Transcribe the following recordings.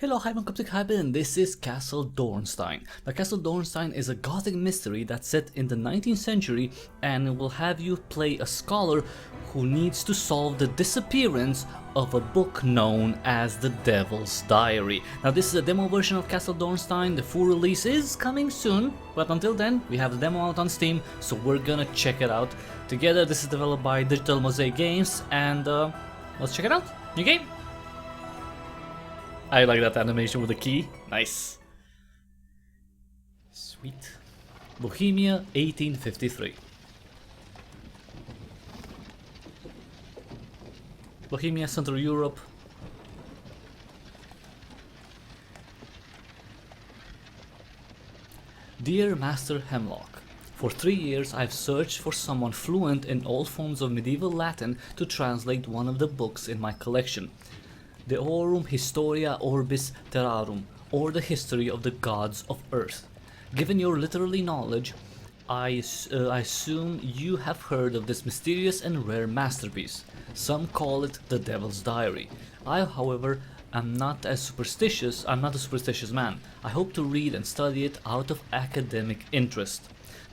Hello, I'm Cryptic Hybrid and this is Castle Dornstein. Now, Castle Dornstein is a gothic mystery that's set in the 19th century and will have you play a scholar who needs to solve the disappearance of a book known as the Devil's Diary. Now, this is a demo version of Castle Dornstein. The full release is coming soon, but until then, we have the demo out on Steam, so we're gonna check it out together. This is developed by Digital Mosaic Games, and let's check it out. New game. I like that animation with the key. Nice. Sweet. Bohemia, 1853. Bohemia, Central Europe. Dear Master Hemlock, for 3 years I've searched for someone fluent in all forms of medieval Latin to translate one of the books in my collection. De Aurum Historia Orbis Terrarum, or the history of the gods of earth. Given your literary knowledge, I assume you have heard of this mysterious and rare masterpiece. Some call it the Devil's Diary. I, however, am not a superstitious man. I hope to read and study it out of academic interest.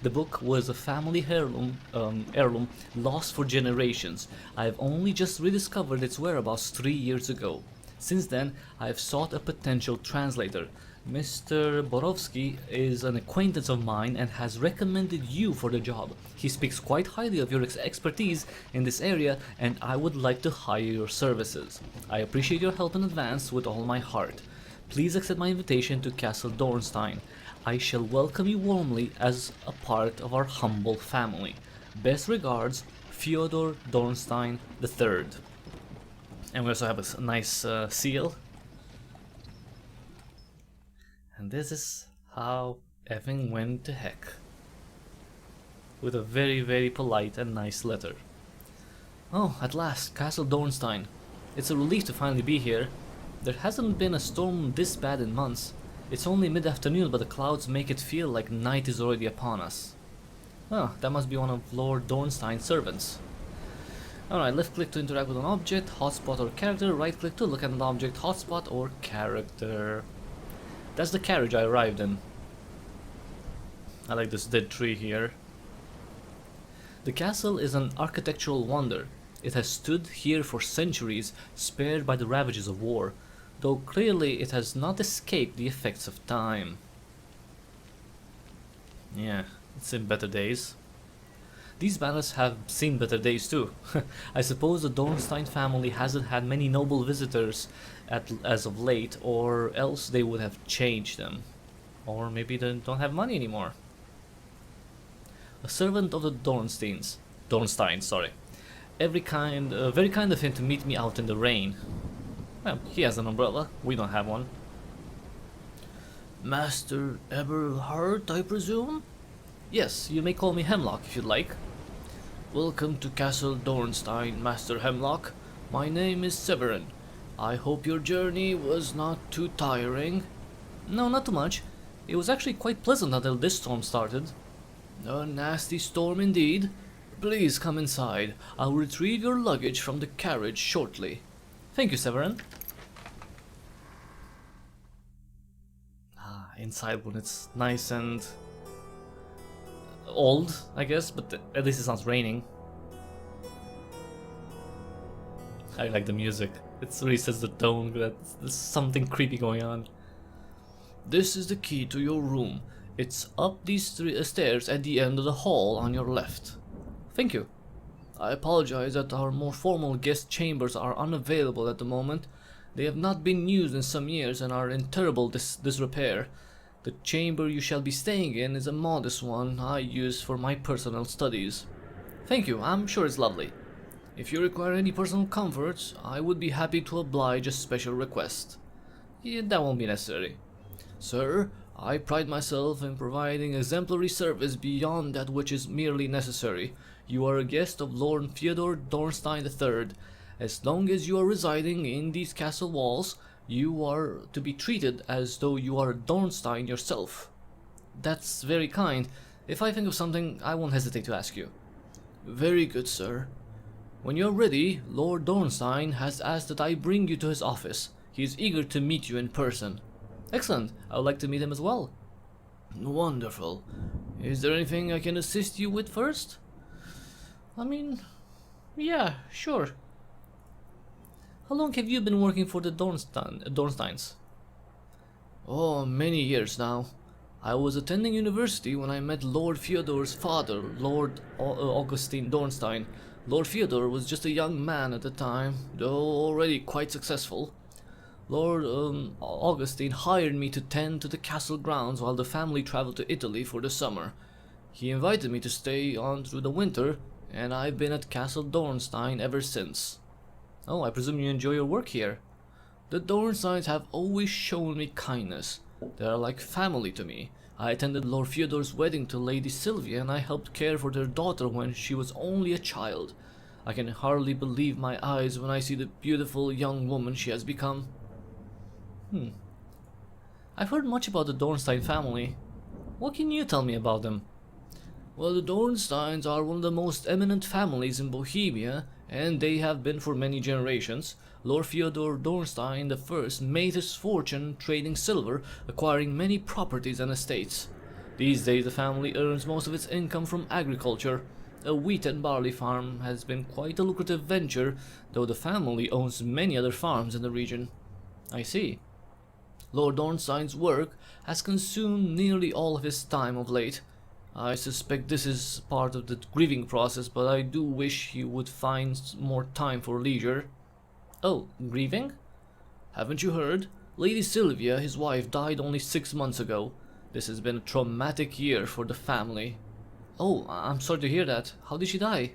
The book was a family heirloom lost for generations. I have only just rediscovered its whereabouts 3 years ago. Since then, I have sought a potential translator. Mr. Borowski is an acquaintance of mine and has recommended you for the job. He speaks quite highly of your expertise in this area, and I would like to hire your services. I appreciate your help in advance with all my heart. Please accept my invitation to Castle Dornstein. I shall welcome you warmly as a part of our humble family. Best regards, Fyodor Dornstein III. And we also have a nice seal. And this is how everything went to heck. With a very, very polite and nice letter. Oh, at last, Castle Dornstein. It's a relief to finally be here. There hasn't been a storm this bad in months. It's only mid-afternoon, but the clouds make it feel like night is already upon us. Oh, that must be one of Lord Dornstein's servants. Alright, left click to interact with an object, hotspot or character, right click to look at an object, hotspot or character. That's the carriage I arrived in. I like this dead tree here. The castle is an architectural wonder. It has stood here for centuries, spared by the ravages of war, though clearly it has not escaped the effects of time. Yeah, it's in better days. These banners have seen better days too. I suppose the Dornstein family hasn't had many noble visitors as of late, or else they would have changed them. Or maybe they don't have money anymore. A servant of the Dornstein, sorry. Very kind of him to meet me out in the rain. Well, he has an umbrella, we don't have one. Master Eberhard, I presume? Yes, you may call me Hemlock if you'd like. Welcome to Castle Dornstein, Master Hemlock. My name is Severin. I hope your journey was not too tiring. No, not too much. It was actually quite pleasant until this storm started. A nasty storm indeed. Please come inside. I'll retrieve your luggage from the carriage shortly. Thank you, Severin. Inside when it's nice and old, I guess, but at least it's not raining. I like the music. It really sets the tone that there's something creepy going on. This is the key to your room. It's up these stairs at the end of the hall on your left. Thank you. I apologize that our more formal guest chambers are unavailable at the moment. They have not been used in some years and are in terrible disrepair. The chamber you shall be staying in is a modest one I use for my personal studies. Thank you, I'm sure it's lovely. If you require any personal comforts, I would be happy to oblige a special request. Yeah, that won't be necessary. Sir, I pride myself in providing exemplary service beyond that which is merely necessary. You are a guest of Lord Fyodor Dornstein III. As long as you are residing in these castle walls, you are to be treated as though you are Dornstein yourself. That's very kind. If I think of something, I won't hesitate to ask you. Very good, sir. When you're ready, Lord Dornstein has asked that I bring you to his office. He is eager to meet you in person. Excellent. I would like to meet him as well. Wonderful. Is there anything I can assist you with first? I mean, yeah, sure. How long have you been working for the Dornsteins? Oh, many years now. I was attending university when I met Lord Fyodor's father, Lord Augustine Dornstein. Lord Fyodor was just a young man at the time, though already quite successful. Lord Augustine hired me to tend to the castle grounds while the family traveled to Italy for the summer. He invited me to stay on through the winter, and I've been at Castle Dornstein ever since. Oh, I presume you enjoy your work here. The Dornsteins have always shown me kindness. They are like family to me. I attended Lord Fyodor's wedding to Lady Sylvia, and I helped care for their daughter when she was only a child. I can hardly believe my eyes when I see the beautiful young woman she has become. I've heard much about the Dornstein family. What can you tell me about them? Well, the Dornsteins are one of the most eminent families in Bohemia, and they have been for many generations. Lord Fyodor Dornstein I made his fortune trading silver, acquiring many properties and estates. These days the family earns most of its income from agriculture. A wheat and barley farm has been quite a lucrative venture, though the family owns many other farms in the region. I see. Lord Dornstein's work has consumed nearly all of his time of late. I suspect this is part of the grieving process, but I do wish he would find more time for leisure. Oh, grieving? Haven't you heard? Lady Sylvia, his wife, died only 6 months ago. This has been a traumatic year for the family. Oh, I'm sorry to hear that. How did she die?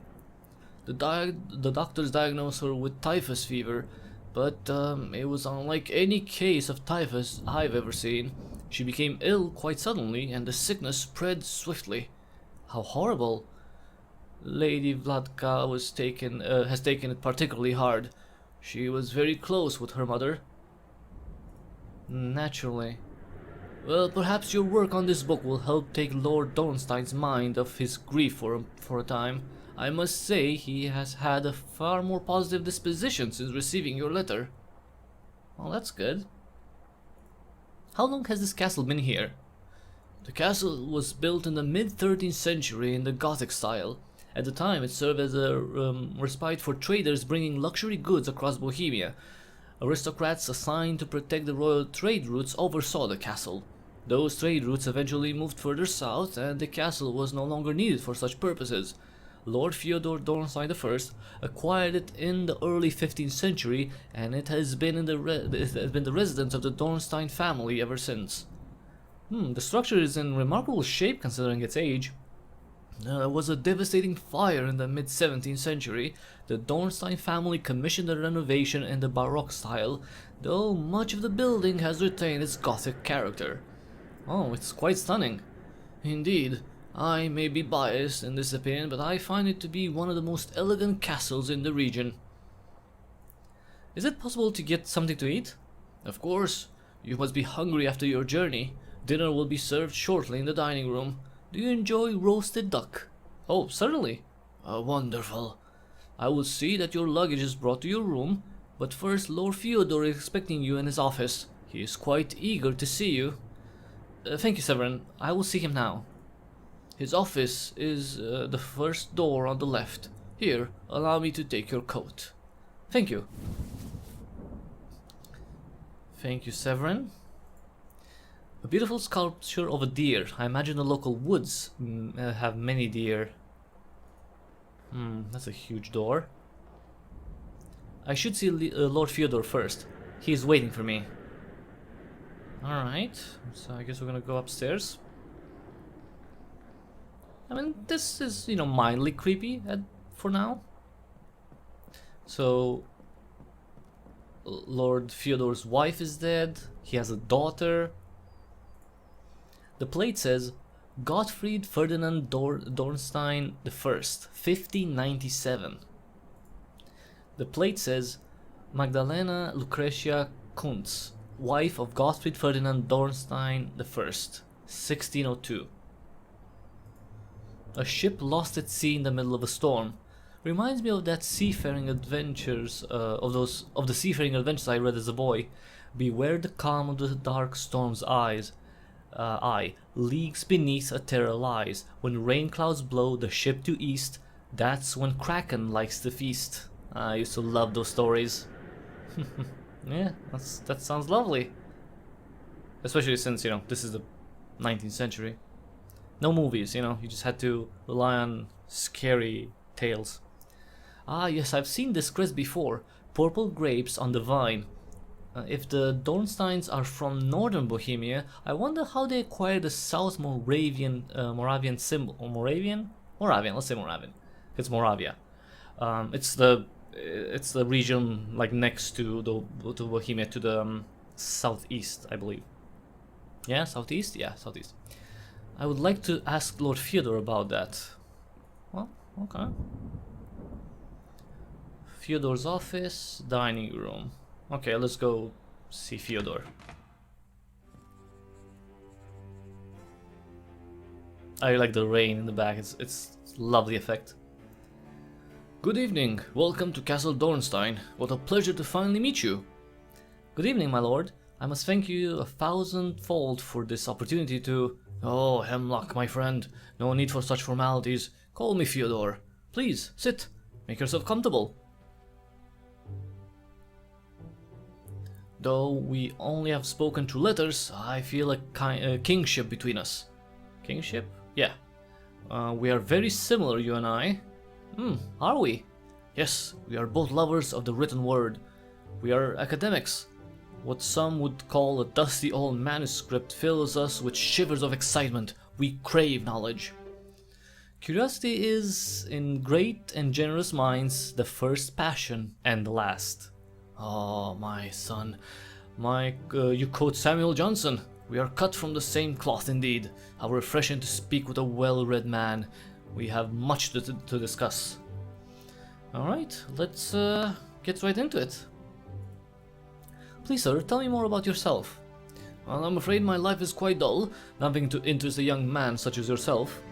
The doctors diagnosed her with typhus fever, but it was unlike any case of typhus I've ever seen. She became ill quite suddenly, and the sickness spread swiftly. How horrible! Lady Vladka has taken it particularly hard. She was very close with her mother. Naturally. Well, perhaps your work on this book will help take Lord Dornstein's mind off his grief for a time. I must say he has had a far more positive disposition since receiving your letter. Well, that's good. How long has this castle been here? The castle was built in the mid-13th century in the Gothic style. At the time, it served as a respite for traders bringing luxury goods across Bohemia. Aristocrats assigned to protect the royal trade routes oversaw the castle. Those trade routes eventually moved further south, and the castle was no longer needed for such purposes. Lord Fyodor Dornstein I acquired it in the early 15th century, and it has been the residence of the Dornstein family ever since. The structure is in remarkable shape considering its age. There was a devastating fire in the mid-17th century. The Dornstein family commissioned a renovation in the Baroque style, though much of the building has retained its Gothic character. Oh, it's quite stunning. Indeed. I may be biased in this opinion, but I find it to be one of the most elegant castles in the region. Is it possible to get something to eat? Of course. You must be hungry after your journey. Dinner will be served shortly in the dining room. Do you enjoy roasted duck? Oh, certainly. Wonderful. I will see that your luggage is brought to your room, but first Lord Fyodor is expecting you in his office. He is quite eager to see you. Thank you, Severin. I will see him now. His office is the first door on the left. Here, allow me to take your coat. Thank you. Thank you, Severin. A beautiful sculpture of a deer. I imagine the local woods have many deer. That's a huge door. I should see Lord Fyodor first. He is waiting for me. Alright, so I guess we're gonna go upstairs. I mean, this is, mildly creepy for now. So, Lord Fyodor's wife is dead. He has a daughter. The plate says, Gottfried Ferdinand Dornstein I, 1597. The plate says, Magdalena Lucretia Kuntz, wife of Gottfried Ferdinand Dornstein I, 1602. A ship lost at sea in the middle of a storm. Reminds me of that seafaring adventures, of the seafaring adventures I read as a boy. Beware the calm of the dark storm's eyes. Leagues beneath a terror lies. When rain clouds blow the ship to east, that's when Kraken likes to feast. I used to love those stories. Yeah, that sounds lovely. Especially since, this is the 19th century. No movies, you just had to rely on scary tales. Ah, yes, I've seen this crest before. Purple grapes on the vine. If the Dornsteins are from northern Bohemia, I wonder how they acquired the South Moravian symbol. Or Moravian? Moravian, let's say Moravian. It's Moravia. It's the region like next to Bohemia, to the southeast, I believe. Yeah, southeast? Yeah, southeast. I would like to ask Lord Fyodor about that. Well, okay. Fyodor's office, dining room. Okay, let's go see Fyodor. I like the rain in the back, it's a lovely effect. Good evening, welcome to Castle Dornstein. What a pleasure to finally meet you. Good evening, my lord. I must thank you 1,000-fold for this opportunity to... Oh, Hemlock, my friend, no need for such formalities. Call me Fyodor. Please, sit. Make yourself comfortable. Though we only have spoken through letters, I feel a kingship between us. Kingship? Yeah. We are very similar, you and I. Are we? Yes, we are both lovers of the written word. We are academics. What some would call a dusty old manuscript fills us with shivers of excitement. We crave knowledge. Curiosity is, in great and generous minds, the first passion and the last. Oh, my son. You quote Samuel Johnson. We are cut from the same cloth indeed. How refreshing to speak with a well-read man. We have much to discuss. Alright, let's get right into it. Please, sir, tell me more about yourself. Well, I'm afraid my life is quite dull, nothing to interest a young man such as yourself.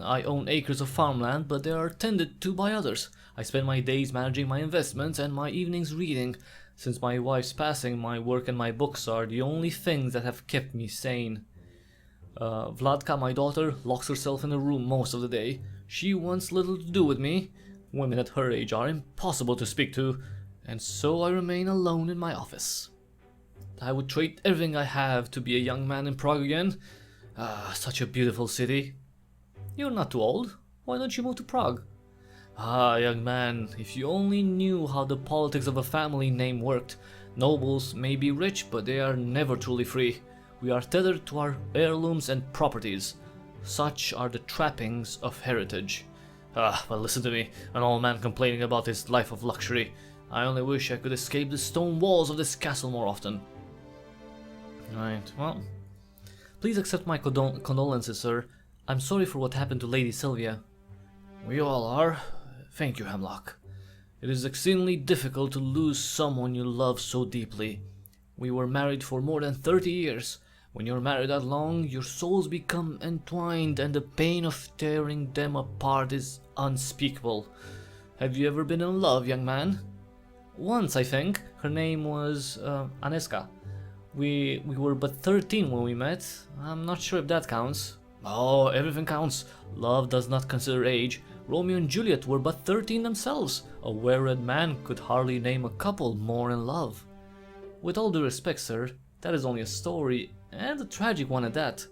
I own acres of farmland, but they are tended to by others. I spend my days managing my investments and my evenings reading. Since my wife's passing, my work and my books are the only things that have kept me sane. Vladka, my daughter, locks herself in a room most of the day. She wants little to do with me. Women at her age are impossible to speak to, and so I remain alone in my office. I would trade everything I have to be a young man in Prague again. Ah, such a beautiful city. You're not too old. Why don't you move to Prague? Ah, young man, if you only knew how the politics of a family name worked. Nobles may be rich, but they are never truly free. We are tethered to our heirlooms and properties. Such are the trappings of heritage. Ah, but listen to me, an old man complaining about his life of luxury. I only wish I could escape the stone walls of this castle more often. Right, well... Please accept my condolences, sir. I'm sorry for what happened to Lady Sylvia. We all are. Thank you, Hemlock. It is exceedingly difficult to lose someone you love so deeply. We were married for more than 30 years. When you're married that long, your souls become entwined and the pain of tearing them apart is unspeakable. Have you ever been in love, young man? Once, I think. Her name was Aneska. We were but 13 when we met. I'm not sure if that counts. Oh, everything counts. Love does not consider age. Romeo and Juliet were but 13 themselves. A well-read man could hardly name a couple more in love. With all due respect, sir, that is only a story, and a tragic one at that.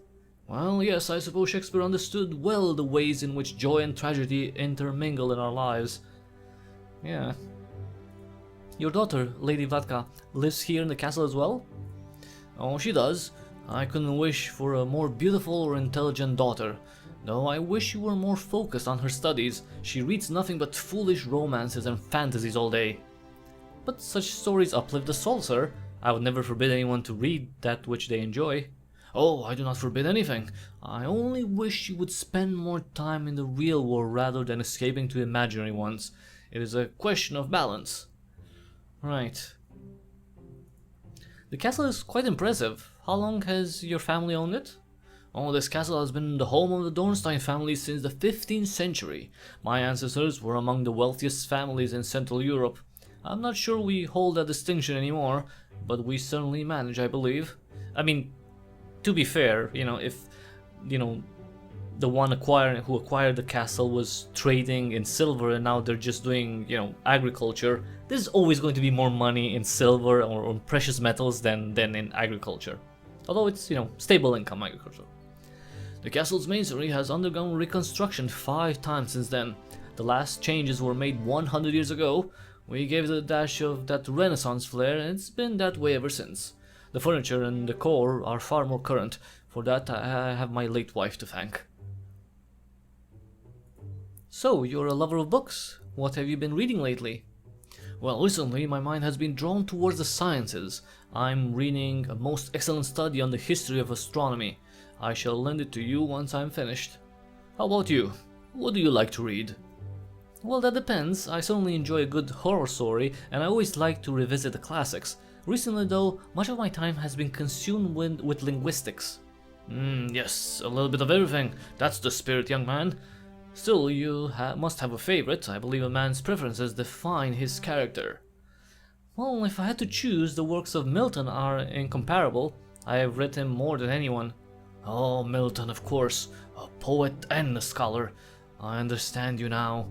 Well, yes, I suppose Shakespeare understood well the ways in which joy and tragedy intermingle in our lives. Yeah. Your daughter, Lady Vladka, lives here in the castle as well? Oh, she does. I couldn't wish for a more beautiful or intelligent daughter. Though I wish you were more focused on her studies. She reads nothing but foolish romances and fantasies all day. But such stories uplift the soul, sir. I would never forbid anyone to read that which they enjoy. Oh, I do not forbid anything. I only wish you would spend more time in the real world rather than escaping to imaginary ones. It is a question of balance. Right. The castle is quite impressive. How long has your family owned it? Oh, this castle has been the home of the Dornstein family since the 15th century. My ancestors were among the wealthiest families in Central Europe. I'm not sure we hold that distinction anymore, but we certainly manage, I believe. I mean, to be fair, if, the one who acquired the castle was trading in silver and now they're just doing, agriculture, there's always going to be more money in silver or on precious metals than in agriculture. Although it's, stable income agriculture. The castle's masonry has undergone reconstruction 5 times since then. The last changes were made 100 years ago. We gave it a dash of that Renaissance flair and it's been that way ever since. The furniture and decor are far more current. For that I have my late wife to thank. So, you're a lover of books. What have you been reading lately? Well, recently my mind has been drawn towards the sciences. I'm reading a most excellent study on the history of astronomy. I shall lend it to you once I'm finished. How about you? What do you like to read? Well, that depends. I certainly enjoy a good horror story, and I always like to revisit the classics. Recently though, much of my time has been consumed with linguistics. Yes, a little bit of everything. That's the spirit, young man. Still, you must have a favorite. I believe a man's preferences define his character. Well, if I had to choose, the works of Milton are incomparable. I have read him more than anyone. Oh, Milton, of course, a poet and a scholar. I understand you now.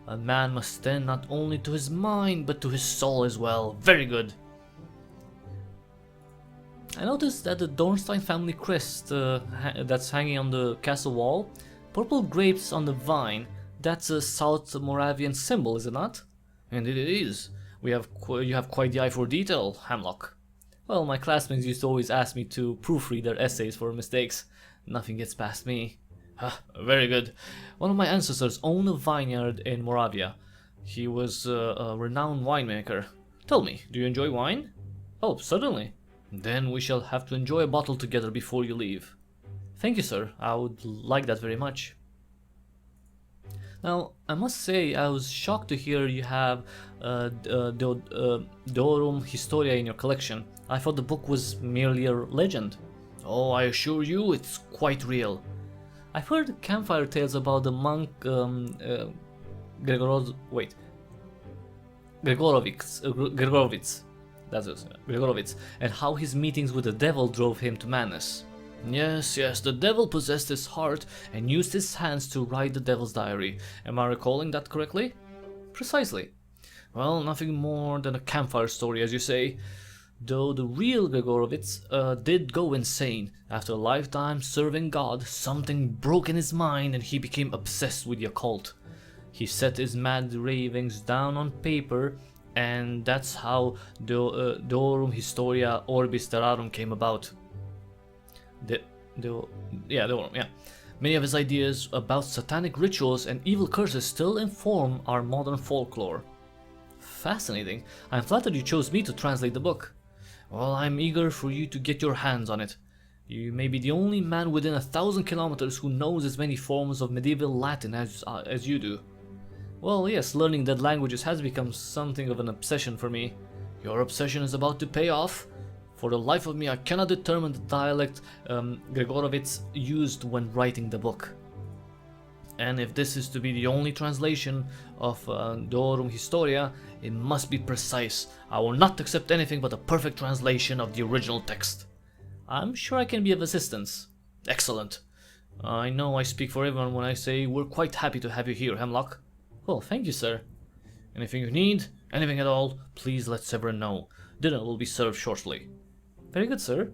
A man must tend not only to his mind, but to his soul as well. Very good. I noticed that the Dornstein family crest that's hanging on the castle wall, purple grapes on the vine, that's a South Moravian symbol, is it not? Indeed it is. You have quite the eye for detail, Hemlock. Well, my classmates used to always ask me to proofread their essays for mistakes. Nothing gets past me. Very good. One of my ancestors owned a vineyard in Moravia. He was a renowned winemaker. Tell me, do you enjoy wine? Oh, certainly. Then we shall have to enjoy a bottle together before you leave. Thank you, sir. I would like that very much. Now, I must say I was shocked to hear you have Deorum Historia in your collection. I thought the book was merely a legend. Oh, I assure you, it's quite real. I've heard campfire tales about the monk Gregorovitz. That's it, Gregorovitz, and how his meetings with the devil drove him to madness. Yes, the devil possessed his heart and used his hands to write the devil's diary. Am I recalling that correctly? Precisely. Well, nothing more than a campfire story, as you say. Though the real Gregorovitz did go insane. After a lifetime serving God, something broke in his mind and he became obsessed with the occult. He set his mad ravings down on paper, and that's how Deorum Historia Orbis Terrarum came about. Deorum. Many of his ideas about satanic rituals and evil curses still inform our modern folklore. Fascinating. I'm flattered you chose me to translate the book. Well, I'm eager for you to get your hands on it. You may be the only man within 1,000 kilometers who knows as many forms of medieval Latin as you do. Well, yes, learning dead languages has become something of an obsession for me. Your obsession is about to pay off. For the life of me, I cannot determine the dialect Gregorovitz used when writing the book. And if this is to be the only translation of Deorum Historia, it must be precise. I will not accept anything but a perfect translation of the original text. I'm sure I can be of assistance. Excellent. I know I speak for everyone when I say we're quite happy to have you here, Hemlock. Well, thank you, sir. Anything you need, anything at all, please let Severin know. Dinner will be served shortly. Very good, sir.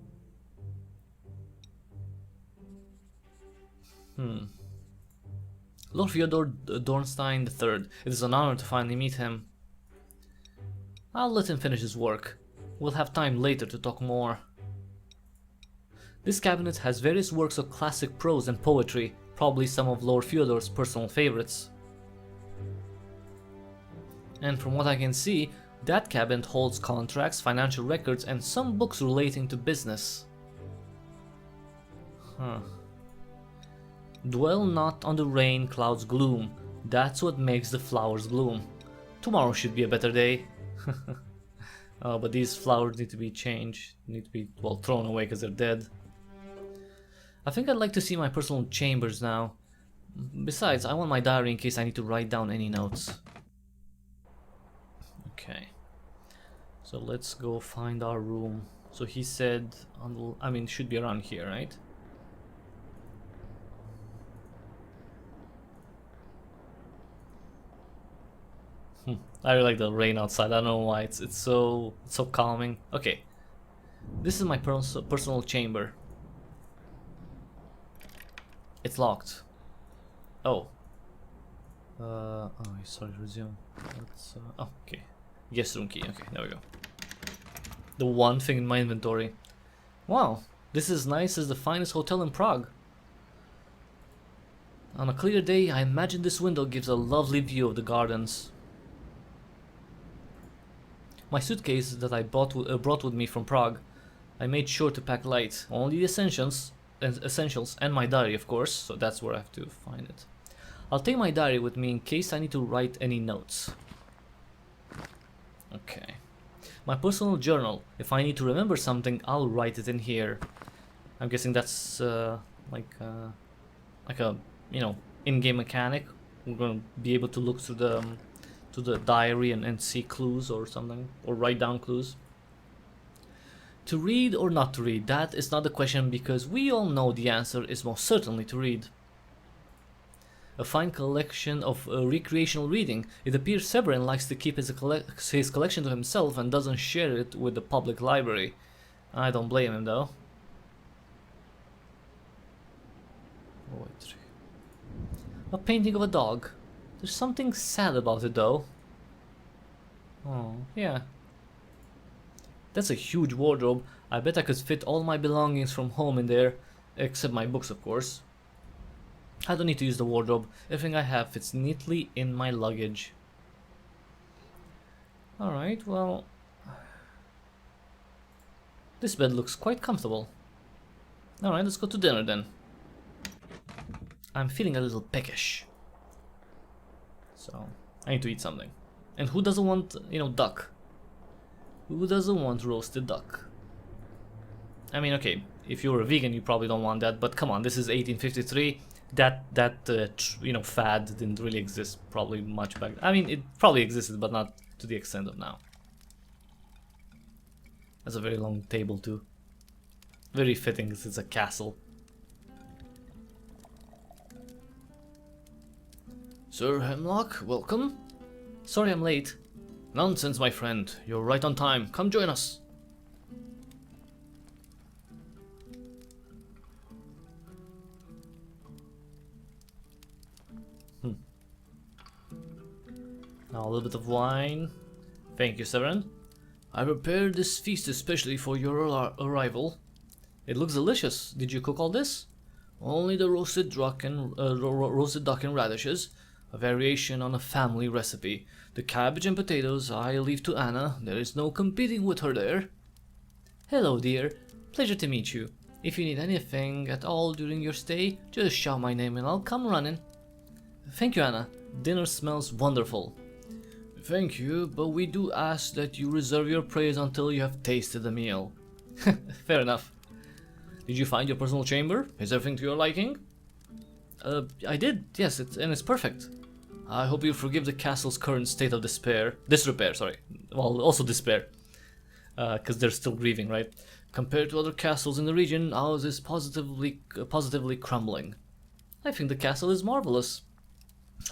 Lord Fyodor Dornstein III. It is an honor to finally meet him. I'll let him finish his work. We'll have time later to talk more. This cabinet has various works of classic prose and poetry, probably some of Lord Fyodor's personal favorites. And from what I can see, that cabinet holds contracts, financial records, and some books relating to business. Dwell not on the rain cloud's gloom, that's what makes the flowers bloom. Tomorrow should be a better day. But these flowers need to be changed, need to be, well, thrown away because they're dead. I think I'd like to see my personal chambers now. Besides, I want my diary in case I need to write down any notes. Okay. So let's go find our room. So he said, I mean, it should be around here, right? I really like the rain outside. I don't know why it's so calming. Okay, this is my personal chamber. It's locked. Oh. Oh, sorry. Resume. Let's. Oh, okay. Guest room key. Okay, there we go. The one thing in my inventory. Wow, this is nice as the finest hotel in Prague. On a clear day, I imagine this window gives a lovely view of the gardens. My suitcase that I brought with me from Prague, I made sure to pack light, only the essentials, and my diary, of course. So that's where I have to find it. I'll take my diary with me in case I need to write any notes. Okay. My personal journal. If I need to remember something, I'll write it in here. I'm guessing that's like a in-game mechanic. We're gonna be able to look through the diary and see clues or something, or write down clues. To read or not to read, that is not the question, because we all know the answer is most certainly to read. A fine collection of recreational reading. It appears Severin likes to keep his collection to himself and doesn't share it with the public library. I don't blame him though. Poetry. A painting of a dog. There's something sad about it though. Oh, yeah. That's a huge wardrobe. I bet I could fit all my belongings from home in there, except my books, of course. I don't need to use the wardrobe. Everything I have fits neatly in my luggage. Alright, well... this bed looks quite comfortable. Alright, let's go to dinner then. I'm feeling a little peckish. So, I need to eat something. And who doesn't want, duck? Who doesn't want roasted duck? I mean, okay, if you're a vegan, you probably don't want that, but come on, this is 1853. That fad didn't really exist probably much back. I mean, it probably existed, but not to the extent of now. That's a very long table too. Very fitting, because it's a castle. Sir Hemlock, welcome. Sorry I'm late. Nonsense, my friend. You're right on time. Come join us. Now a little bit of wine. Thank you, Severin. I prepared this feast especially for your arrival. It looks delicious. Did you cook all this? Only the roasted duck and radishes. A variation on a family recipe. The cabbage and potatoes I leave to Anna. There is no competing with her there. Hello, dear. Pleasure to meet you. If you need anything at all during your stay, just shout my name and I'll come running. Thank you, Anna. Dinner smells wonderful. Thank you, but we do ask that you reserve your praise until you have tasted the meal. Fair enough. Did you find your personal chamber? Is everything to your liking? I did, yes, it's perfect. I hope you forgive the castle's current state of disrepair, sorry. Well, also despair. Because they're still grieving, right? Compared to other castles in the region, ours is positively crumbling. I think the castle is marvelous.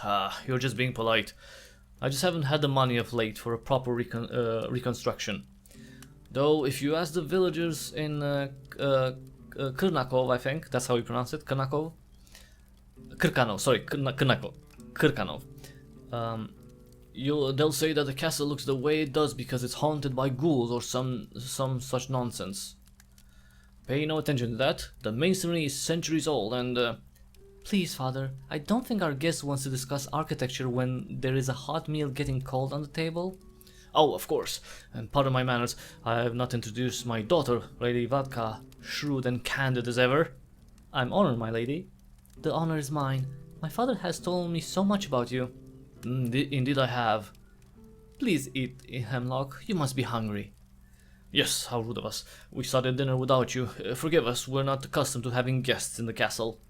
Ah, you're just being polite. I just haven't had the money of late for a proper reconstruction. Though, if you ask the villagers in Krnakov, I think, that's how you pronounce it, Krnakov? Krkanov, sorry, Krkanov. They'll say that the castle looks the way it does because it's haunted by ghouls or some such nonsense. Pay no attention to that. The masonry is centuries old and... Please, Father, I don't think our guest wants to discuss architecture when there is a hot meal getting cold on the table. Oh, of course, and pardon my manners, I have not introduced my daughter, Lady Vadka, shrewd and candid as ever. I'm honored, my lady. The honor is mine. My father has told me so much about you. Indeed I have. Please eat, Hemlock, you must be hungry. Yes, how rude of us. We started dinner without you. Forgive us, we're not accustomed to having guests in the castle.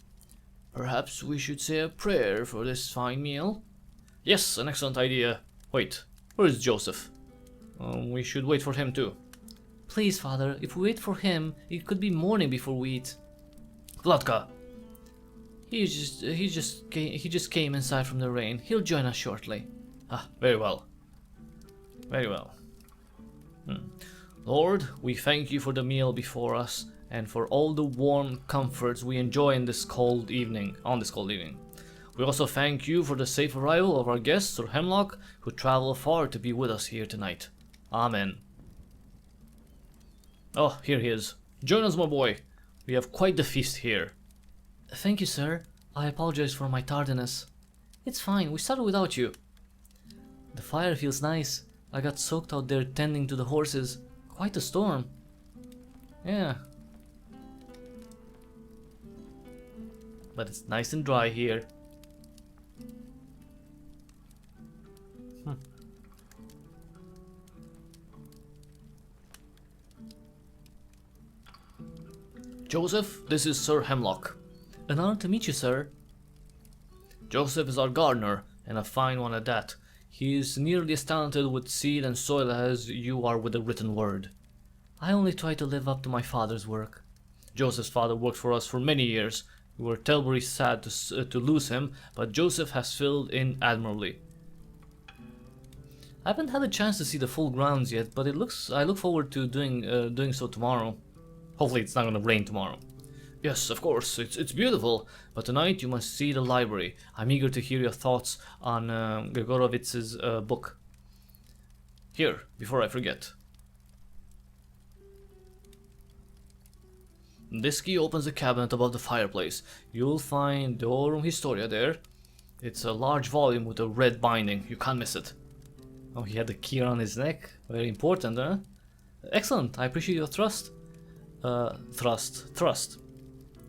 Perhaps we should say a prayer for this fine meal? Yes, an excellent idea. Wait, where is Joseph? We should wait for him too. Please, father, if we wait for him, it could be morning before we eat. Vlatka! He just came inside from the rain. He'll join us shortly. Ah, very well. Very well. Lord, we thank you for the meal before us and for all the warm comforts we enjoy on this cold evening. We also thank you for the safe arrival of our guest, Sir Hemlock, who traveled far to be with us here tonight. Amen. Oh, here he is. Join us, my boy. We have quite the feast here. Thank you, sir. I apologize for my tardiness. It's fine, we started without you. The fire feels nice. I got soaked out there tending to the horses. Quite a storm. Yeah. But it's nice and dry here. Joseph, this is Sir Hemlock. An honor to meet you, sir. Joseph is our gardener, and a fine one at that. He is nearly as talented with seed and soil as you are with the written word. I only try to live up to my father's work. Joseph's father worked for us for many years. We were terribly sad to lose him, but Joseph has filled in admirably. I haven't had a chance to see the full grounds yet, but I look forward to doing so tomorrow. Hopefully it's not gonna rain tomorrow. Yes, of course, it's beautiful, but tonight you must see the library. I'm eager to hear your thoughts on Grigorovich's book. Here, before I forget. This key opens the cabinet above the fireplace. You'll find the Aurum Historia there. It's a large volume with a red binding. You can't miss it. Oh, he had the key around his neck. Very important, huh? Excellent, I appreciate your trust. Trust.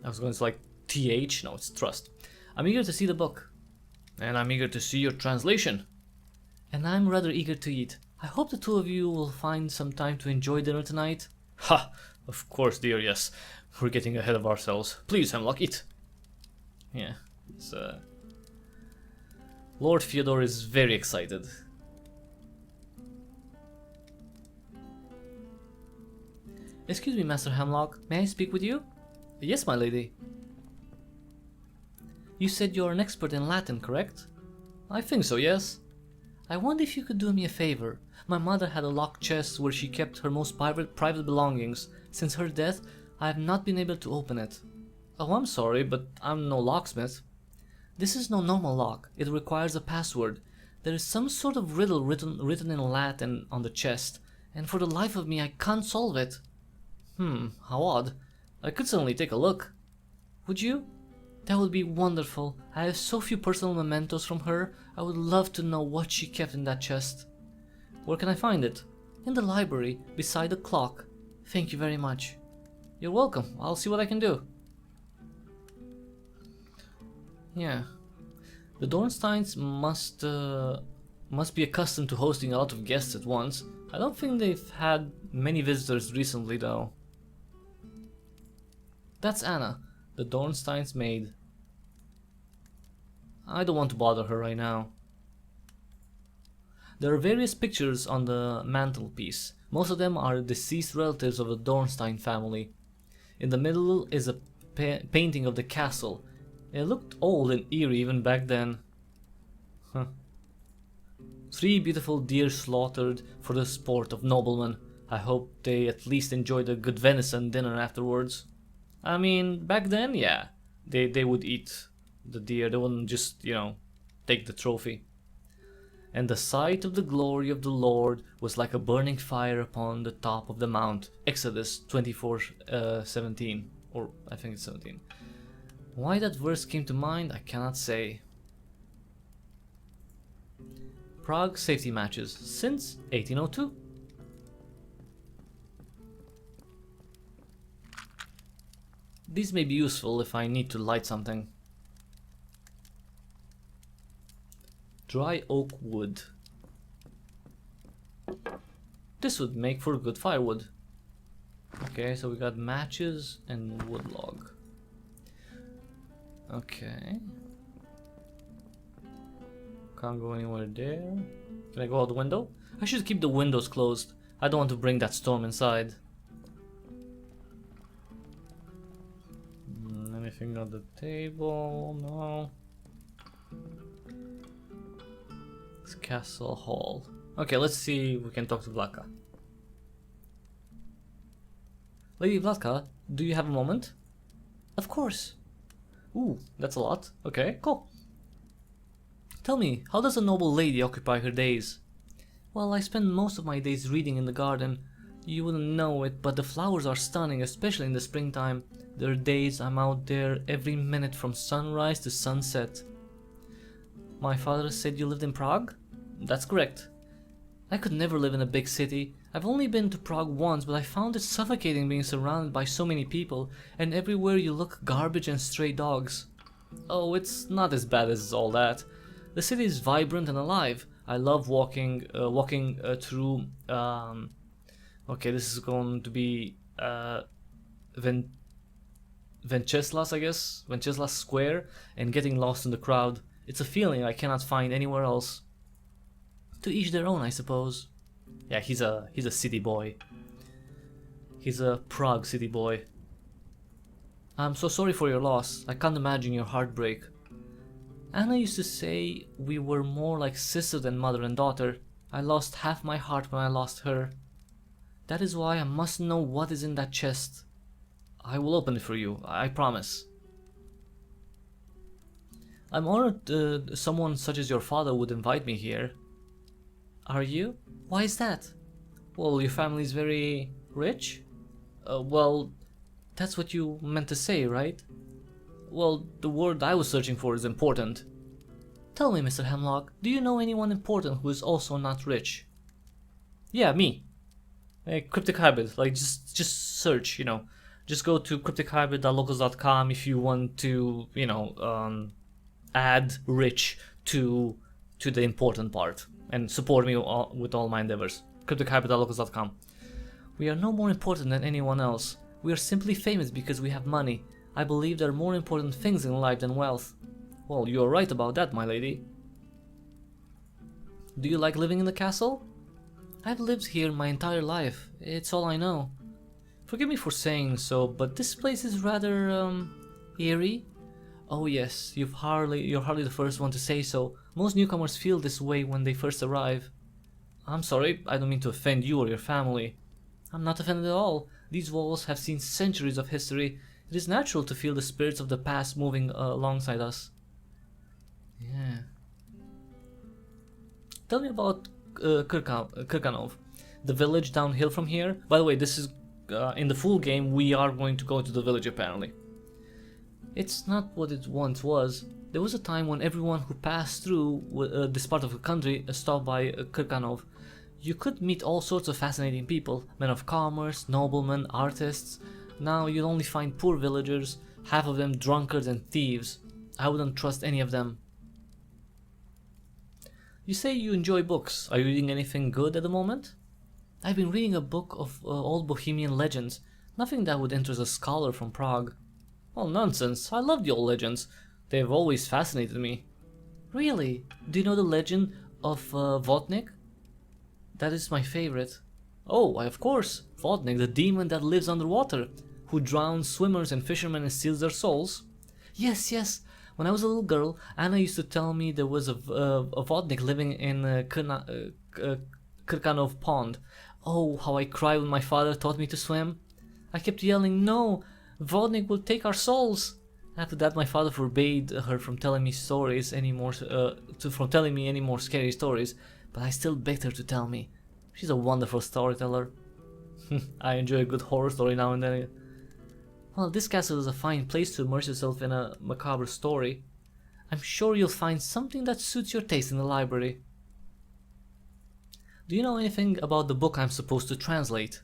I was going to like TH, no, it's trust. I'm eager to see the book. And I'm eager to see your translation. And I'm rather eager to eat. I hope the two of you will find some time to enjoy dinner tonight. Ha! Of course, dear, yes. We're getting ahead of ourselves. Please, Hemlock, eat. Yeah, it's, Lord Fyodor is very excited. Excuse me, Master Hemlock, may I speak with you? Yes, my lady. You said you're an expert in Latin, correct? I think so, yes. I wonder if you could do me a favor. My mother had a locked chest where she kept her most private belongings. Since her death, I have not been able to open it. Oh, I'm sorry, but I'm no locksmith. This is no normal lock. It requires a password. There is some sort of riddle written in Latin on the chest, and for the life of me I can't solve it. How odd. I could certainly take a look. Would you? That would be wonderful. I have so few personal mementos from her. I would love to know what she kept in that chest. Where can I find it? In the library, beside the clock. Thank you very much. You're welcome. I'll see what I can do. Yeah. The Dornsteins must be accustomed to hosting a lot of guests at once. I don't think they've had many visitors recently, though. That's Anna, the Dornstein's maid. I don't want to bother her right now. There are various pictures on the mantelpiece. Most of them are deceased relatives of the Dornstein family. In the middle is a painting of the castle. It looked old and eerie even back then. 3 beautiful deer slaughtered for the sport of noblemen. I hope they at least enjoyed a good venison dinner afterwards. I mean, back then, yeah, they would eat the deer. They wouldn't just, take the trophy. And the sight of the glory of the Lord was like a burning fire upon the top of the mount. Exodus 24:17, or I think it's 17. Why that verse came to mind, I cannot say. Prague safety matches since 1802. These may be useful if I need to light something. Dry oak wood. This would make for good firewood. Okay, so we got matches and wood log. Okay. Can't go anywhere there. Can I go out the window? I should keep the windows closed. I don't want to bring that storm inside. Anything on the table? No. It's Castle Hall. Okay, let's see if we can talk to Vlaka. Lady Vlaka, do you have a moment? Of course. Ooh, that's a lot. Okay, cool. Tell me, how does a noble lady occupy her days? Well, I spend most of my days reading in the garden. You wouldn't know it, but the flowers are stunning, especially in the springtime. There are days I'm out there every minute from sunrise to sunset. My father said you lived in Prague? That's correct. I could never live in a big city. I've only been to Prague once, but I found it suffocating being surrounded by so many people, and everywhere you look, garbage and stray dogs. Oh, it's not as bad as all that. The city is vibrant and alive. I love walking through. Okay, this is going to be Venceslas, I guess, Venceslas Square, and getting lost in the crowd. It's a feeling I cannot find anywhere else. To each their own, I suppose. Yeah, he's a city boy. He's a Prague city boy. I'm so sorry for your loss. I can't imagine your heartbreak. Anna used to say we were more like sister than mother and daughter. I lost half my heart when I lost her. That is why I must know what is in that chest. I will open it for you, I promise. I'm honored someone such as your father would invite me here. Are you? Why is that? Well, your family is very rich? Well, that's what you meant to say, right? Well, the word I was searching for is important. Tell me, Mr. Hemlock, do you know anyone important who is also not rich? Yeah, me. A cryptic hybrid, like just search, you know. Just go to cryptichybrid.locals.com if you want to, you know, add rich to the important part and support me with all my endeavors. cryptichybrid.locals.com. We are no more important than anyone else. We are simply famous because we have money. I believe there are more important things in life than wealth. Well, you are right about that, my lady. Do you like living in the castle? I've lived here my entire life. It's all I know. Forgive me for saying so, but this place is rather, eerie. Oh yes, you're hardly the first one to say so. Most newcomers feel this way when they first arrive. I'm sorry, I don't mean to offend you or your family. I'm not offended at all. These walls have seen centuries of history. It is natural to feel the spirits of the past moving alongside us. Yeah. Tell me about Kirkanov, the village downhill from here. By the way, this is in the full game. We are going to go to the village apparently. It's not what it once was. There was a time when everyone who passed through this part of the country stopped by Kirkanov. You could meet all sorts of fascinating people, men of commerce, noblemen, artists. Now you'll only find poor villagers, half of them drunkards and thieves. I wouldn't trust any of them. You say you enjoy books. Are you reading anything good at the moment? I've been reading a book of old Bohemian legends. Nothing that would interest a scholar from Prague. Well, nonsense. I love the old legends. They have always fascinated me. Really? Do you know the legend of Vodnik? That is my favorite. Oh, why of course. Vodnik, the demon that lives underwater, who drowns swimmers and fishermen and steals their souls. Yes, yes. When I was a little girl, Anna used to tell me there was a Vodnik living in Kirkanov Pond. Oh, how I cried when my father taught me to swim. I kept yelling, no, Vodnik will take our souls. After that, my father forbade her from telling me stories anymore, from telling me any more scary stories, but I still begged her to tell me. She's a wonderful storyteller. I enjoy a good horror story now and then. Well, this castle is a fine place to immerse yourself in a macabre story. I'm sure you'll find something that suits your taste in the library. Do you know anything about the book I'm supposed to translate?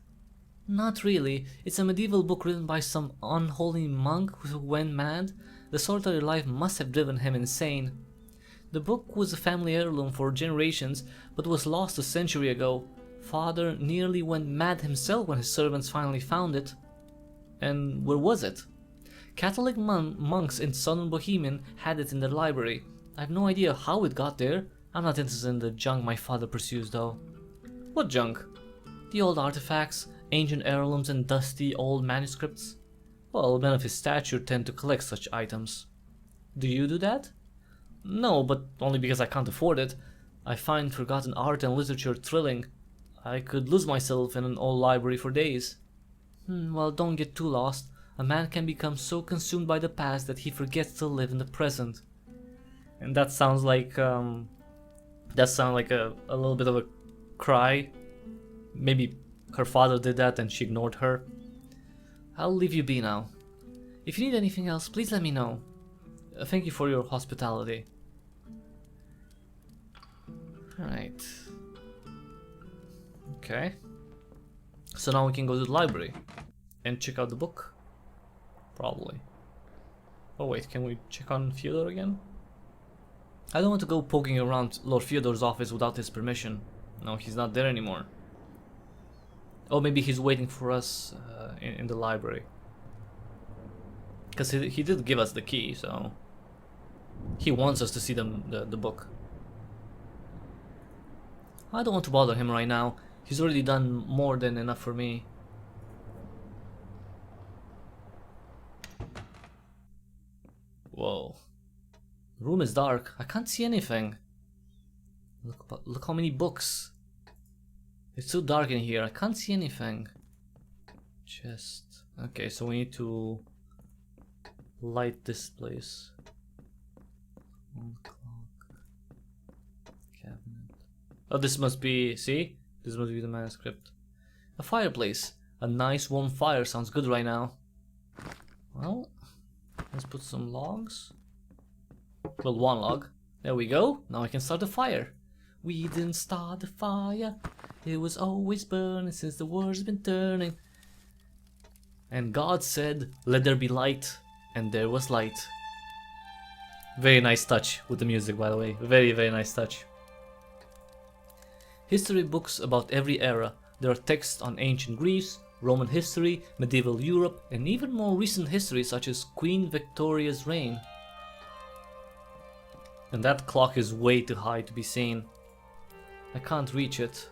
Not really. It's a medieval book written by some unholy monk who went mad. The solitary life must have driven him insane. The book was a family heirloom for generations, but was lost a century ago. Father nearly went mad himself when his servants finally found it. And where was it? Catholic monks in southern Bohemian had it in their library. I have no idea how it got there. I'm not interested in the junk my father pursues though. What junk? The old artifacts, ancient heirlooms and dusty old manuscripts. Well, men of his stature tend to collect such items. Do you do that? No, but only because I can't afford it. I find forgotten art and literature thrilling. I could lose myself in an old library for days. Well, don't get too lost. A man can become so consumed by the past that he forgets to live in the present. And that sounds like a little bit of a cry. Maybe her father did that and she ignored her. I'll leave you be now. If you need anything else, please let me know. Thank you for your hospitality. Alright. Okay. So now we can go to the library and check out the book. Probably. Oh wait, can we check on Fyodor again? I don't want to go poking around Lord Fyodor's office without his permission. No, he's not there anymore. Oh, maybe he's waiting for us in the library. Because he did give us the key, so... He wants us to see the book. I don't want to bother him right now. He's already done more than enough for me. Whoa. The room is dark. I can't see anything. Look how many books. It's too dark in here. I can't see anything. Chest. Okay, so we need to light this place. Clock. Cabinet. Oh, this must be... See? This must be the manuscript. A fireplace. A nice warm fire sounds good right now. Well, let's put some logs. Well, one log. There we go. Now I can start the fire. We didn't start the fire. It was always burning since the world's been turning. And God said, let there be light. And there was light. Very nice touch with the music, by the way. Very, very nice touch. History books about every era. There are texts on ancient Greece, Roman history, medieval Europe, and even more recent history such as Queen Victoria's reign. And that clock is way too high to be seen. I can't reach it.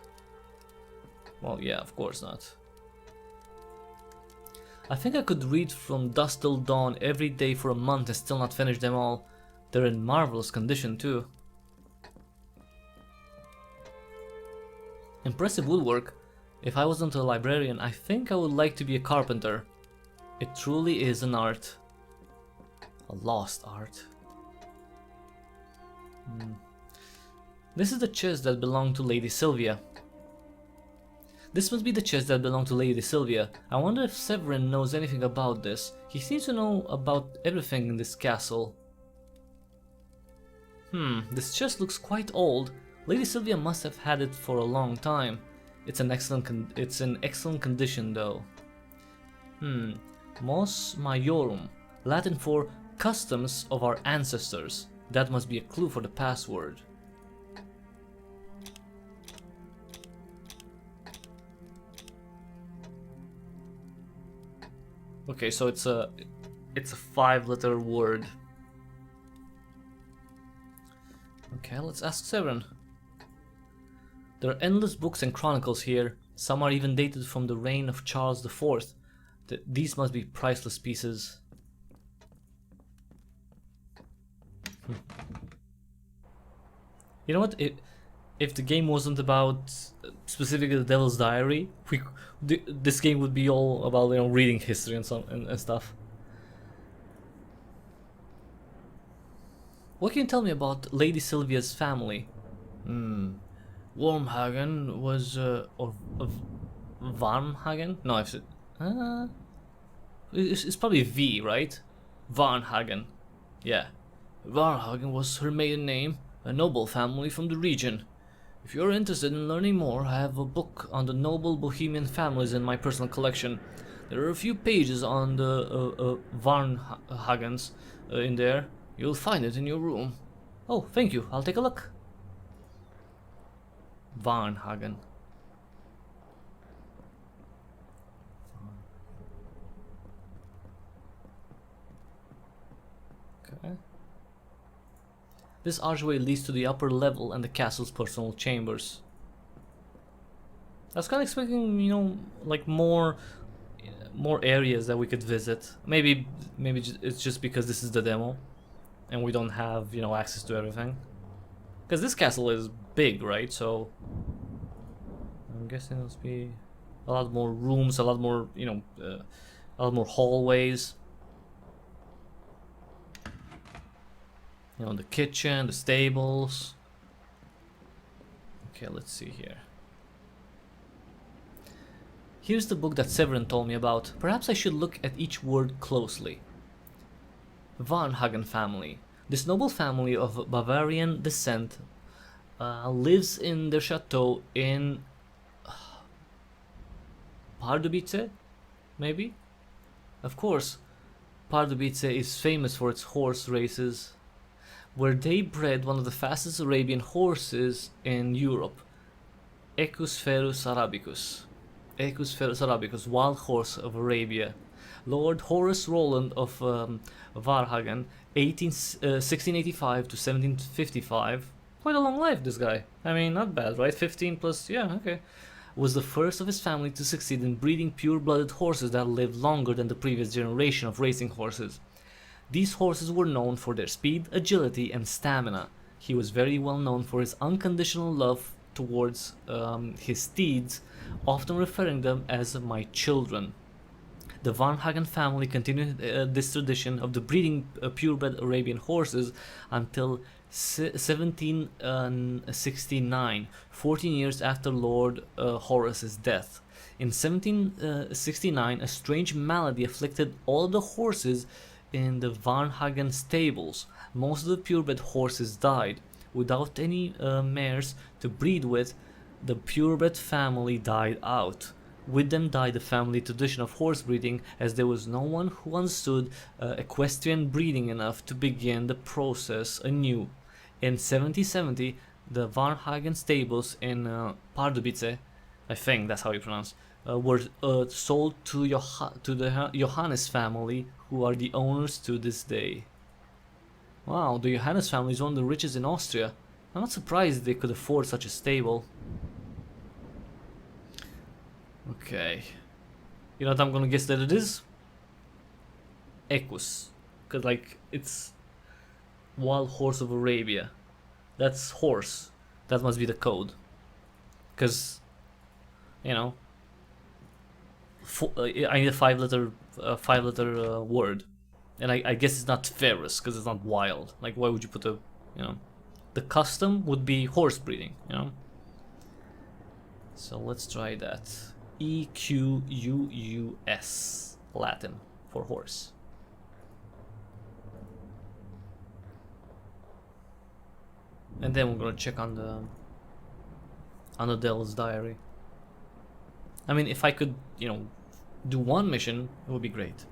Well, yeah, of course not. I think I could read from dusk till dawn every day for a month and still not finish them all. They're in marvelous condition too. Impressive woodwork. If I wasn't a librarian, I think I would like to be a carpenter. It truly is an art. A lost art. This is the chest that belonged to Lady Sylvia. This must be the chest that belonged to Lady Sylvia. I wonder if Severin knows anything about this. He seems to know about everything in this castle. This chest looks quite old. Lady Sylvia must have had it for a long time. It's in excellent condition though. Mos Maiorum, Latin for customs of our ancestors. That must be a clue for the password. Okay, so it's a 5-letter word. Okay, let's ask Severin. There are endless books and chronicles here. Some are even dated from the reign of Charles IV. These must be priceless pieces. You know what? If the game wasn't about specifically the Devil's Diary, this game would be all about, you know, reading history and stuff. What can you tell me about Lady Sylvia's family? Wormhagen was or Varnhagen? No, it's probably V, right? Varnhagen. Yeah. Varnhagen was her maiden name, a noble family from the region. If you're interested in learning more, I have a book on the noble Bohemian families in my personal collection. There are a few pages on the Varnhagens in there. You'll find it in your room. Oh, thank you. I'll take a look. Varnhagen. Okay. This archway leads to the upper level and the castle's personal chambers. I was kind of expecting, you know, like more areas that we could visit. Maybe it's just because this is the demo, and we don't have, you know, access to everything. Because this castle is big, right? So I'm guessing there'll be a lot more rooms, a lot more, you know, a lot more hallways. You know, the kitchen, the stables. Okay, let's see here. Here's the book that Severin told me about. Perhaps I should look at each word closely. Hagen Family. This noble family of Bavarian descent lives in their chateau in Pardubice, maybe? Of course, Pardubice is famous for its horse races, where they bred one of the fastest Arabian horses in Europe, Equus ferus arabicus. Equus ferus arabicus, wild horse of Arabia. Lord Horace Roland of Varhagen, 1685 to 1755. Quite a long life, this guy. I mean, not bad, right? 15 plus, yeah, okay. Was the first of his family to succeed in breeding pure-blooded horses that lived longer than the previous generation of racing horses. These horses were known for their speed, agility, and stamina. He was very well known for his unconditional love towards his steeds, often referring them as my children. The Varnhagen family continued this tradition of the breeding purebred Arabian horses until 1769, 14 years after Lord Horace's death. In 1769, a strange malady afflicted all the horses in the Varnhagen stables. Most of the purebred horses died. Without any mares to breed with, the purebred family died out. With them died the family tradition of horse breeding, as there was no one who understood equestrian breeding enough to begin the process anew. In 1770, the Varnhagen stables in Pardubice, I think that's how you pronounce, were sold to the Johannes family, who are the owners to this day. Wow, the Johannes family is one of the richest in Austria. I'm not surprised they could afford such a stable. Okay. You know what I'm gonna guess that it is? Equus. Cause like, it's wild horse of Arabia. That's horse. That must be the code. Cause, you know, I need a five letter word. And I guess it's not ferus, because it's not wild. Like, why would you put a, you know, the custom would be horse breeding, you know? So let's try that. EQUUS, Latin for horse. And then we're gonna check on the Devil's Diary. I mean, if I could, you know, do one mission, it would be great.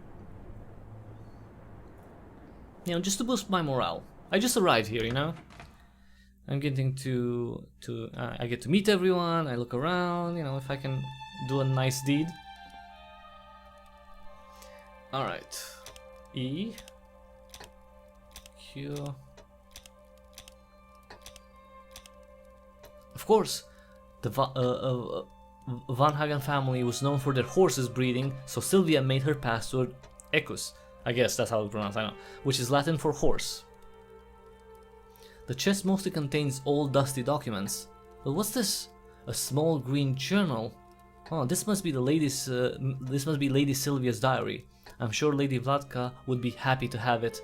You know, just to boost my morale. I just arrived here, you know. I'm getting I get to meet everyone. I look around, you know, if I can do a nice deed. All right, E, Q. Of course, the Varnhagen family was known for their horses breeding, so Sylvia made her password Equus. I guess that's how it's pronounced, I know, which is Latin for horse. The chest mostly contains old dusty documents. But what's this? A small green journal? Oh, this must be Lady Sylvia's diary. I'm sure Lady Vladka would be happy to have it.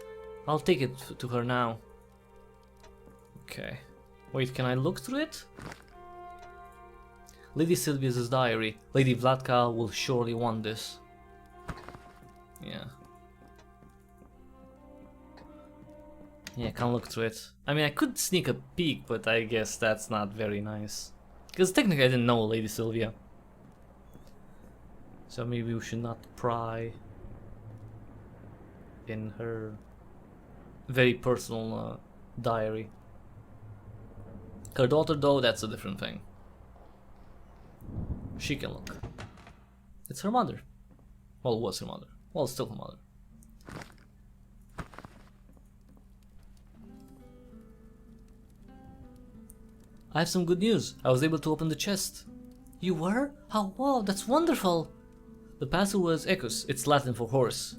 I'll take it to her now. Okay. Wait, can I look through it? Lady Sylvia's diary. Lady Vladka will surely want this. Yeah. Yeah, I can't look through it. I mean, I could sneak a peek, but I guess that's not very nice. Because technically I didn't know Lady Sylvia. So maybe we should not pry in her very personal diary. Her daughter though, that's a different thing. She can look. It's her mother. Well, was her mother. Well, still her mother. I have some good news. I was able to open the chest. You were? Oh wow, that's wonderful. The password was Ecus. It's Latin for horse.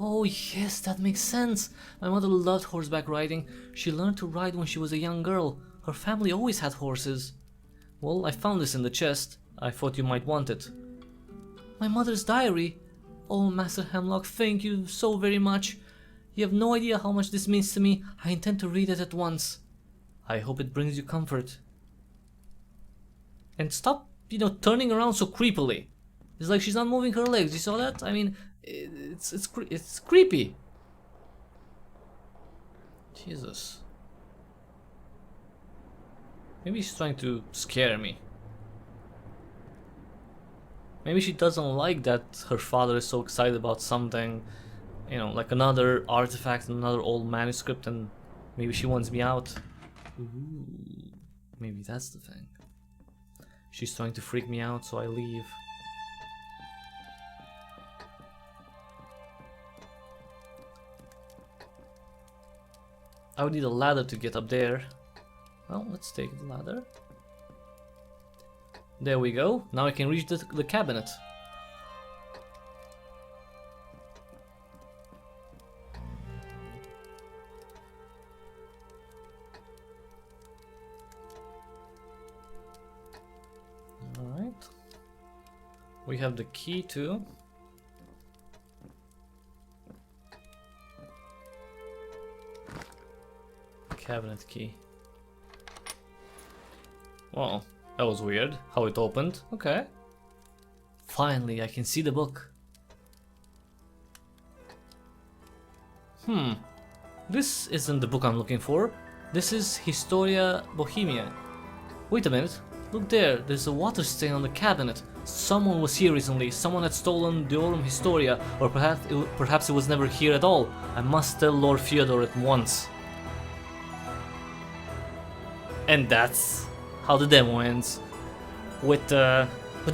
Oh yes, that makes sense. My mother loved horseback riding. She learned to ride when she was a young girl. Her family always had horses. Well, I found this in the chest. I thought you might want it. My mother's diary? Oh, Master Hemlock, thank you so very much. You have no idea how much this means to me. I intend to read it at once. I hope it brings you comfort. And stop, turning around so creepily. It's like she's not moving her legs. You saw that? I mean, it's creepy. Jesus. Maybe she's trying to scare me. Maybe she doesn't like that her father is so excited about something, like another artifact, another old manuscript, and maybe she wants me out. Ooh, maybe that's the thing. She's trying to freak me out, so I leave. I would need a ladder to get up there. Well, let's take the ladder. There we go. Now I can reach the cabinet. Alright. We have the key too. Cabinet key. Wow. That was weird, how it opened. Okay. Finally, I can see the book. This isn't the book I'm looking for. This is Historia Bohemia. Wait a minute. Look there, there's a water stain on the cabinet. Someone was here recently. Someone had stolen the Aurum Historia, or perhaps it was never here at all. I must tell Lord Fyodor at once. And that's how the demo ends, with the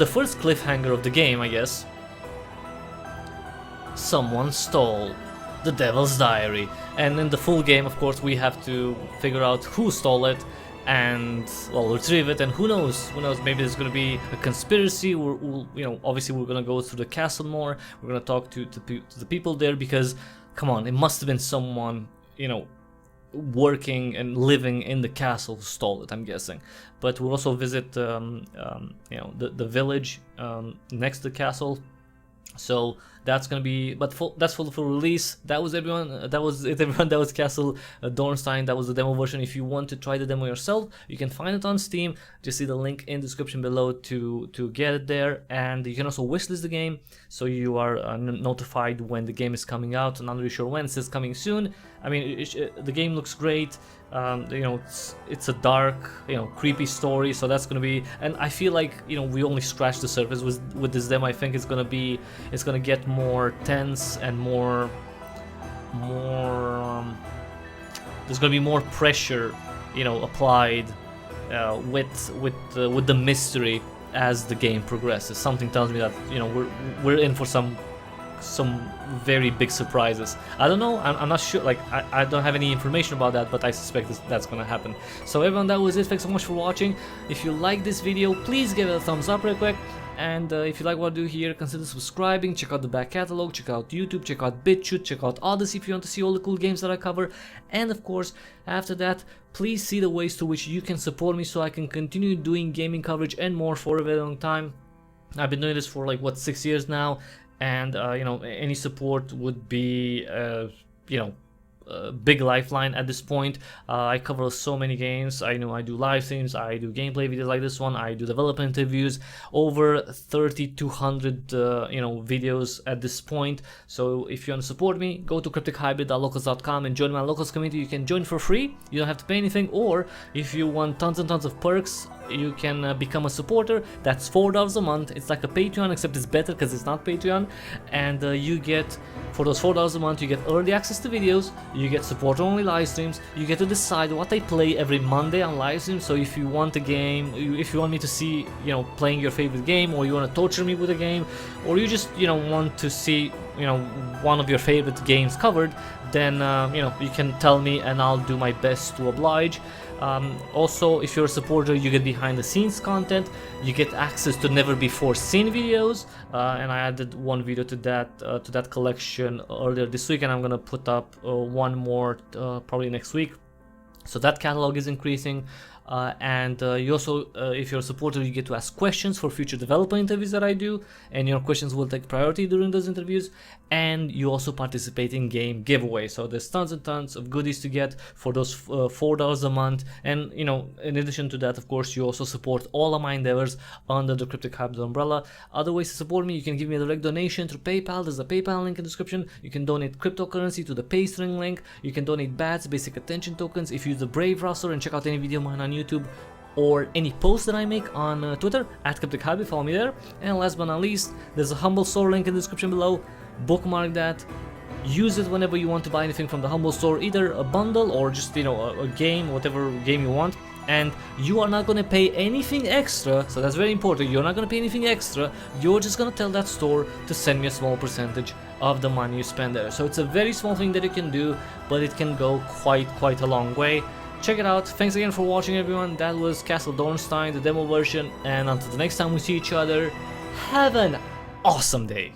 first cliffhanger of the game, I guess. Someone stole the Devil's Diary, and in the full game, of course, we have to figure out who stole it and, well, retrieve it. And who knows? Maybe there's gonna be a conspiracy. Obviously, we're gonna go through the castle more. We're gonna talk to the people there, because, come on, it must have been someone, working and living in the castle who stole it, I'm guessing. But we'll also visit the village next to the castle. So that's gonna be, that's full for release. That was everyone. That was it, everyone. That was Castle Dornstein. That was the demo version. If you want to try the demo yourself, you can find it on Steam. Just see the link in the description below to get it there. And you can also wishlist the game, so you are notified when the game is coming out. I'm not really sure when. It says coming soon. I mean, the game looks great. It's a dark, creepy story, so that's gonna be, and I feel like, we only scratched the surface with this demo. I think it's gonna get more tense and more there's gonna be more pressure, applied with the mystery as the game progresses. Something tells me that, we're in for some very big surprises. I don't know, I'm not sure, like I don't have any information about that, but I suspect that's gonna happen. So everyone, that was it. Thanks so much for watching. If you like this video, please give it a thumbs up real quick. And if you like what I do here, consider subscribing. Check out the back catalog, check out YouTube, check out BitChute, check out Odyssey if you want to see all the cool games that I cover. And of course, after that, please see the ways to which you can support me so I can continue doing gaming coverage and more for a very long time. I've been doing this for like, what, 6 years now. And any support would be a big lifeline at this point. I cover so many games. I do live streams, I do gameplay videos like this one, I do development interviews, over 3,200 videos at this point. So if you want to support me, go to cryptichybrid.locals.com and join my locals community. You can join for free, you don't have to pay anything. Or if you want tons and tons of perks, you can become a supporter. That's $4 a month. It's like a Patreon, except it's better because it's not Patreon. And you get, for those $4 a month, you get early access to videos, you get support only live streams, you get to decide what I play every Monday on live stream. So if you want a game, if you want me to see, playing your favorite game, or you want to torture me with a game, or you just, want to see, one of your favorite games covered, then, you can tell me and I'll do my best to oblige. Also, if you're a supporter, you get behind the scenes content, you get access to never before seen videos, and I added one video to that collection earlier this week, and I'm gonna put up one more probably next week. So that catalog is increasing, and you also, if you're a supporter, you get to ask questions for future developer interviews that I do, and your questions will take priority during those interviews. And you also participate in game giveaways. So there's tons and tons of goodies to get for those $4 a month. And you know, in addition to that, of course, you also support all of my endeavors under the Cryptic Hybrid umbrella. Other ways to support me: you can give me a direct donation through PayPal. There's a PayPal link in the description. You can donate cryptocurrency to the Paystring link. You can donate bats, basic attention tokens, if you use the Brave browser, and check out any video of mine on YouTube or any post that I make on Twitter at Cryptic Hybrid. Follow me there. And last but not least, there's a Humble Store link in the description below. Bookmark that, use it whenever you want to buy anything from the Humble Store, either a bundle or just, you know, a game, whatever game you want. And you are not going to pay anything extra, so that's very important. You're not going to pay anything extra. You're just going to tell that store to send me a small percentage of the money you spend there. So it's a very small thing that you can do, but it can go quite a long way. Check it out. Thanks again for watching, everyone. That was Castle Dornstein, the demo version, and until the next time we see each other, have an awesome day.